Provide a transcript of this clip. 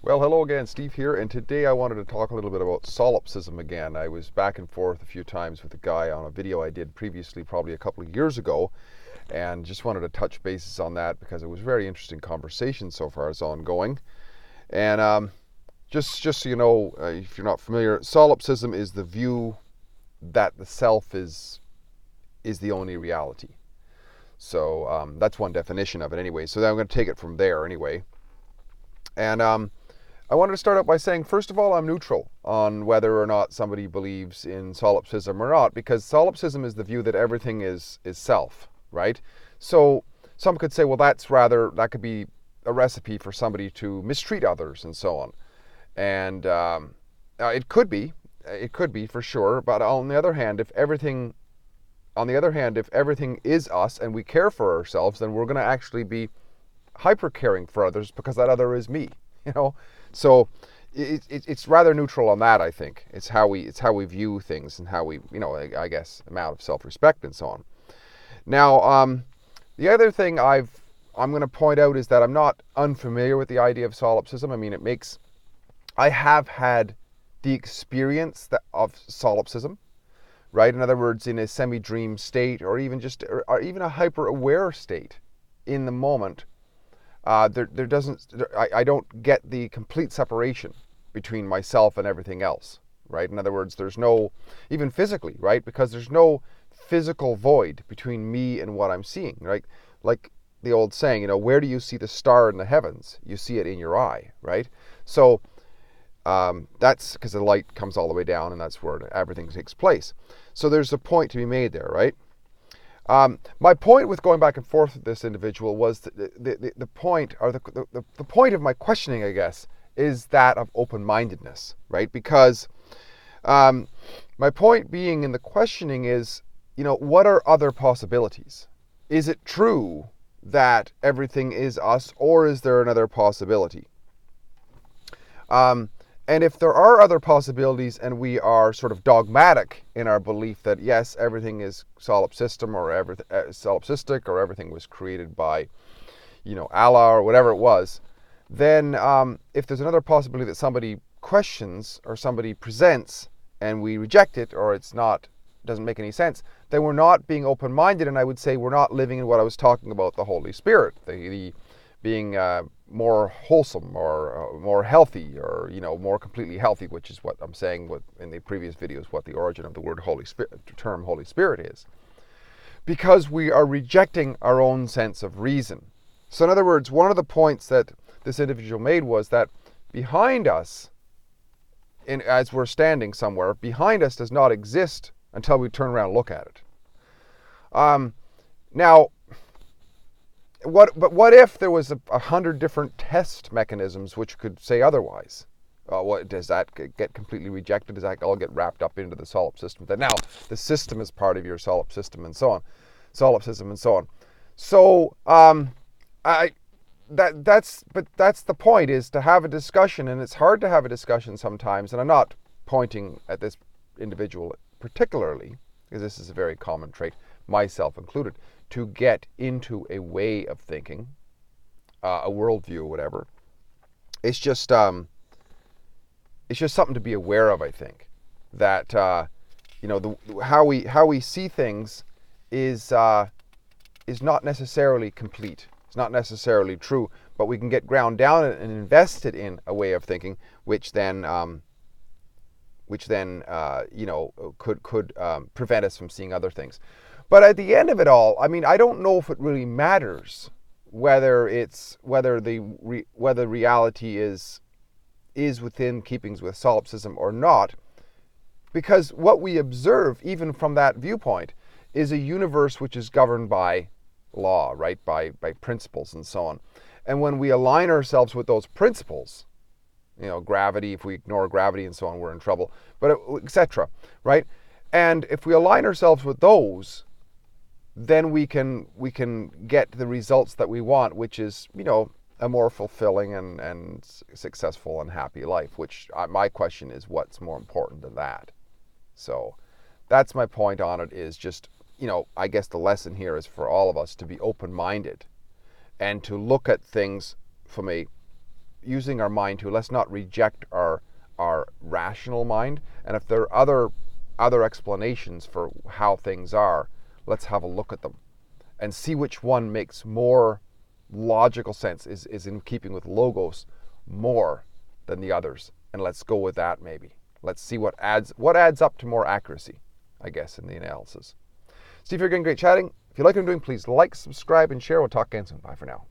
Well, hello again, Steve here, and today I wanted to talk a little bit about solipsism again. I was back and forth a few times with a guy on a video I did previously, probably a couple of years ago, and just wanted to touch bases on that because it was a very interesting conversation so far as ongoing. And just so you know, if you're not familiar, solipsism is the view that the self is the only reality. So that's one definition of it anyway. So then I'm going to take it from there anyway. And I wanted to start out by saying, first of all, I'm neutral on whether or not somebody believes in solipsism or not, because solipsism is the view that everything is self, right? So some could say, well, that could be a recipe for somebody to mistreat others and so on. And it could be for sure. But on the other hand, if everything is us and we care for ourselves, then we're going to actually be hyper caring for others because that other is me, you know. So it's rather neutral on that. I think it's how we view things and how we, I guess, amount of self-respect and so on. Now, the other thing I'm going to point out is that I'm not unfamiliar with the idea of solipsism. I mean, I have had the experience of solipsism, right? In other words, in a semi-dream state, or even a hyper-aware state in the moment. I don't get the complete separation between myself and everything else, right? In other words, there's no, even physically, right? Because there's no physical void between me and what I'm seeing, right? Like the old saying, where do you see the star in the heavens? You see it in your eye, right? So that's because the light comes all the way down, and that's where everything takes place. So there's a point to be made there, right? My point with going back and forth with this individual was the point, or the point of my questioning, I guess, is that of open-mindedness, right? Because my point being in the questioning is, what are other possibilities? Is it true that everything is us, or is there another possibility? And if there are other possibilities and we are sort of dogmatic in our belief that, yes, everything is solipsistic or everything was created by, Allah or whatever it was, then if there's another possibility that somebody questions or somebody presents and we reject it, or doesn't make any sense, then we're not being open-minded, and I would say we're not living in what I was talking about, the Holy Spirit, the being more wholesome or more healthy, or more completely healthy, which is what I'm saying in the previous videos, what the origin of the word term Holy Spirit is, because we are rejecting our own sense of reason. So in other words, one of the points that this individual made was that behind us, as we're standing somewhere, behind us does not exist until we turn around and look at it. Now, what if there was 100 different test mechanisms which could say otherwise? What does that get completely rejected? Does that all get wrapped up into the solipsism? That now the system is part of your solipsism and so on. So that's the point, is to have a discussion, and it's hard to have a discussion sometimes. And I'm not pointing at this individual particularly, because this is a very common trait, myself included, to get into a way of thinking, a worldview, or whatever. It's just something to be aware of. I think that how we see things is not necessarily complete. It's not necessarily true, but we can get ground down and invested in a way of thinking, which then could prevent us from seeing other things. But at the end of it all, I mean, I don't know if it really matters whether reality is within keepings with solipsism or not, because what we observe, even from that viewpoint, is a universe which is governed by law, right? By principles and so on. And when we align ourselves with those principles, gravity, if we ignore gravity and so on, we're in trouble, but etc., right? And if we align ourselves with those, then we can get the results that we want, which is, a more fulfilling and successful and happy life, which my question is, what's more important than that? So that's my point on it, is just, I guess the lesson here is for all of us to be open-minded and to look at things from a using our mind to, let's not reject our rational mind. And if there are other explanations for how things are, let's have a look at them and see which one makes more logical sense, is in keeping with logos more than the others. And let's go with that maybe. Let's see what adds up to more accuracy, I guess, in the analysis. Steve here again, great chatting. If you like what I'm doing, please like, subscribe, and share. We'll talk again soon. Bye for now.